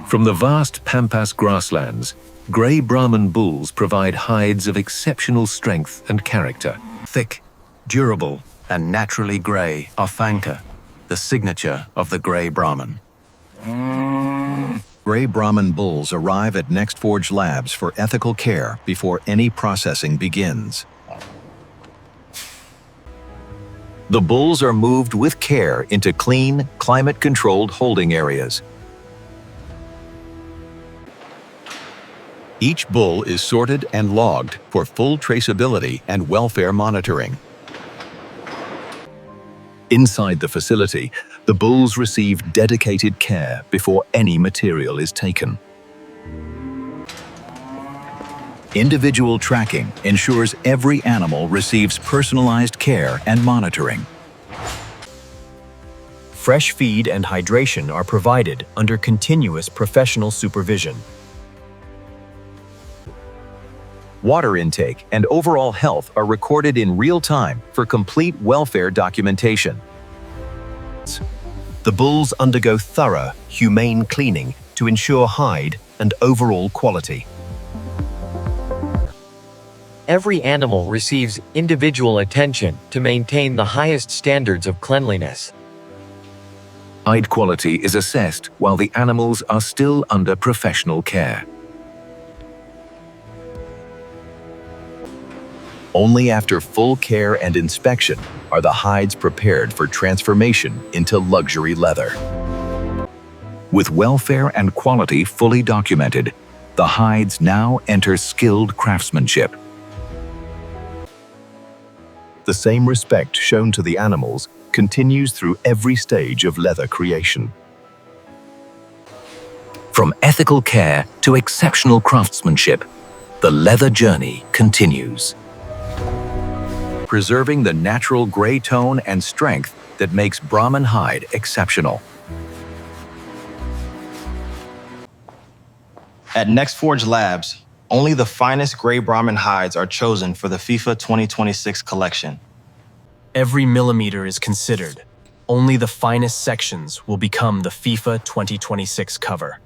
From the vast pampas grasslands, Grey Brahman bulls provide hides of exceptional strength and character. Thick, durable, and naturally grey are fanka, the signature of the Grey Brahman. Grey Brahman bulls arrive at NextForge Labs for ethical care before any processing begins. The bulls are moved with care into clean, climate-controlled holding areas. Each bull is sorted and logged for full traceability and welfare monitoring. Inside the facility, the bulls receive dedicated care before any material is taken. Individual tracking ensures every animal receives personalized care and monitoring. Fresh feed and hydration are provided under continuous professional supervision. Water intake and overall health are recorded in real time for complete welfare documentation. The bulls undergo thorough, humane cleaning to ensure hide and overall quality. Every animal receives individual attention to maintain the highest standards of cleanliness. Hide quality is assessed while the animals are still under professional care. Only after full care and inspection are the hides prepared for transformation into luxury leather. With welfare and quality fully documented, the hides now enter skilled craftsmanship. The same respect shown to the animals continues through every stage of leather creation. From ethical care to exceptional craftsmanship, the leather journey continues. Preserving the natural gray tone and strength that makes Brahman hide exceptional. At NextForge Labs, only the finest Grey Brahman hides are chosen for the FIFA 2026 collection. Every millimeter is considered. Only the finest sections will become the FIFA 2026 cover.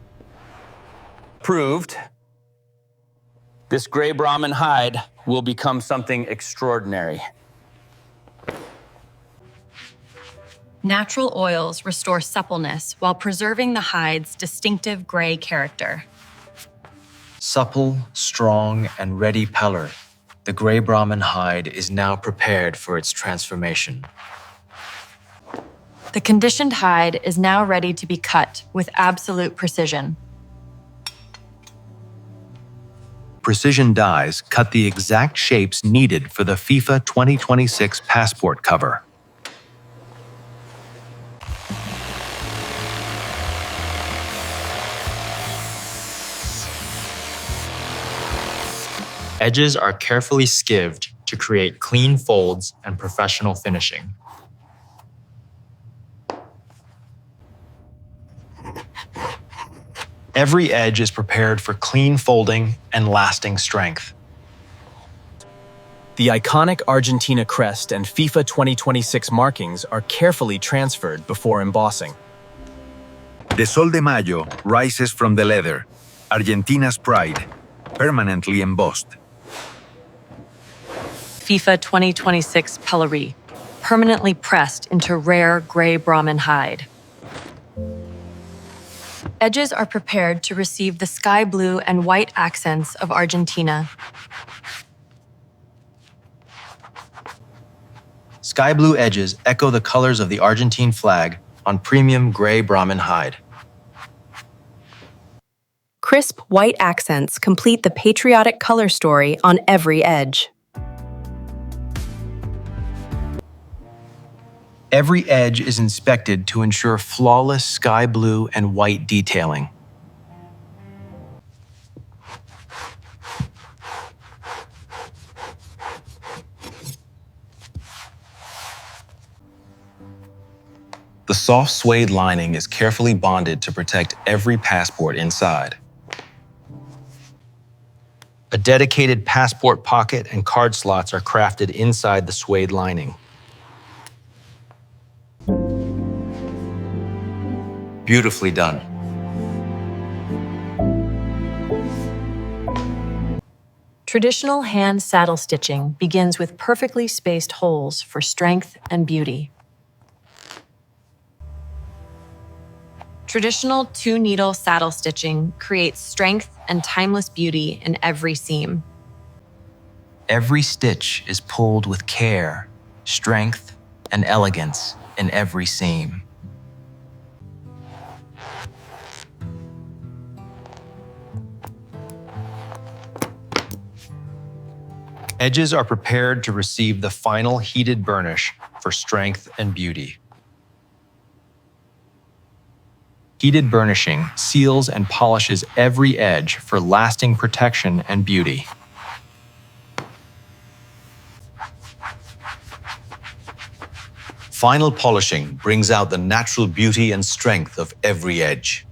Approved. This Grey Brahman hide will become something extraordinary. Natural oils restore suppleness while preserving the hide's distinctive gray character. Supple, strong, and ready pelor, the Grey Brahman hide is now prepared for its transformation. The conditioned hide is now ready to be cut with absolute precision. Precision dies cut the exact shapes needed for the FIFA 2026 passport cover. Edges are carefully skived to create clean folds and professional finishing. Every edge is prepared for clean folding and lasting strength. The iconic Argentina crest and FIFA 2026 markings are carefully transferred before embossing. The Sol de Mayo rises from the leather, Argentina's pride, permanently embossed. FIFA 2026 pelory, permanently pressed into rare Grey Brahman hide. Edges are prepared to receive the sky blue and white accents of Argentina. Sky blue edges echo the colors of the Argentine flag on premium Grey Brahman hide. Crisp white accents complete the patriotic color story on every edge. Every edge is inspected to ensure flawless sky blue and white detailing. The soft suede lining is carefully bonded to protect every passport inside. A dedicated passport pocket and card slots are crafted inside the suede lining. Beautifully done. Traditional hand saddle stitching begins with perfectly spaced holes for strength and beauty. Traditional two-needle saddle stitching creates strength and timeless beauty in every seam. Every stitch is pulled with care, strength, and elegance in every seam. Edges are prepared to receive the final heated burnish for strength and beauty. Heated burnishing seals and polishes every edge for lasting protection and beauty. Final polishing brings out the natural beauty and strength of every edge.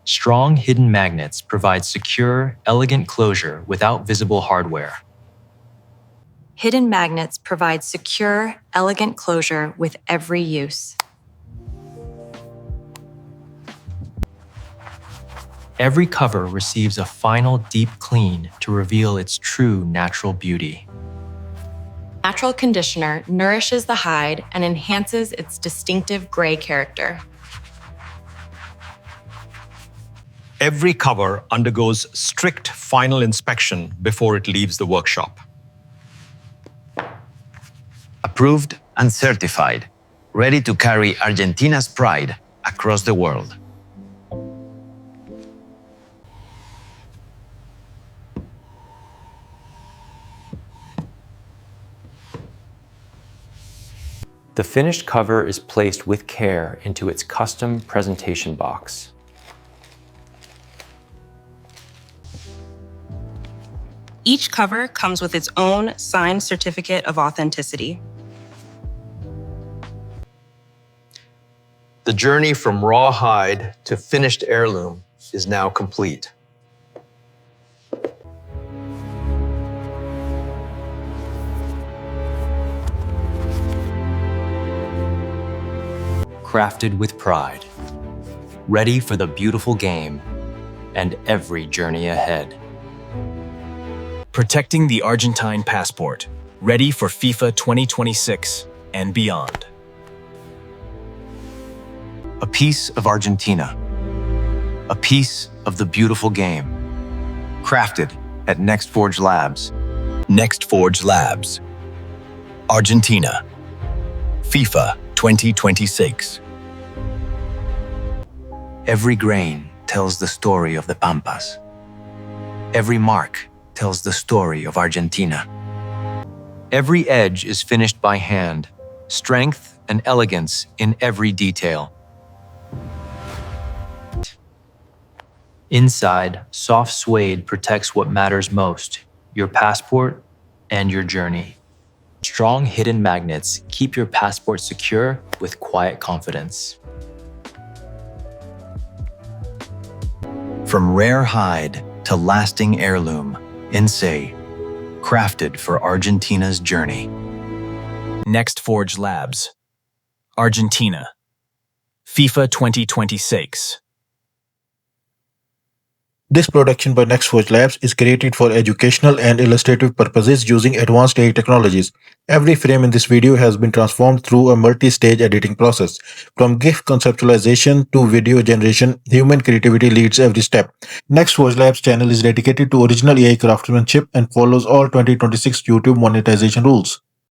Strong hidden magnets provide secure, elegant closure without visible hardware. Hidden magnets provide secure, elegant closure with every use. Every cover receives a final deep clean to reveal its true natural beauty. Natural conditioner nourishes the hide and enhances its distinctive gray character. Every cover undergoes strict final inspection before it leaves the workshop. Approved and certified, ready to carry Argentina's pride across the world. The finished cover is placed with care into its custom presentation box. Each cover comes with its own signed certificate of authenticity. The journey from raw hide to finished heirloom is now complete. Crafted with pride, ready for the beautiful game and every journey ahead. Protecting the Argentine passport, ready for FIFA 2026 and beyond. A piece of Argentina. A piece of the beautiful game. Crafted at NextForge Labs. NextForge Labs. Argentina. FIFA 2026. Every grain tells the story of the Pampas. Every mark tells the story of Argentina. Every edge is finished by hand, strength and elegance in every detail. Inside, soft suede protects what matters most, your passport and your journey. Strong hidden magnets keep your passport secure with quiet confidence. From rare hide to lasting heirloom, Insay, crafted for Argentina's journey. NextForge Labs. Argentina. FIFA 2026. This production by NextForge Labs is created for educational and illustrative purposes using advanced AI technologies. Every frame in this video has been transformed through a multi-stage editing process. From GIF conceptualization to video generation, human creativity leads every step. NextForge Labs channel is dedicated to original AI craftsmanship and follows all 2026 YouTube monetization rules.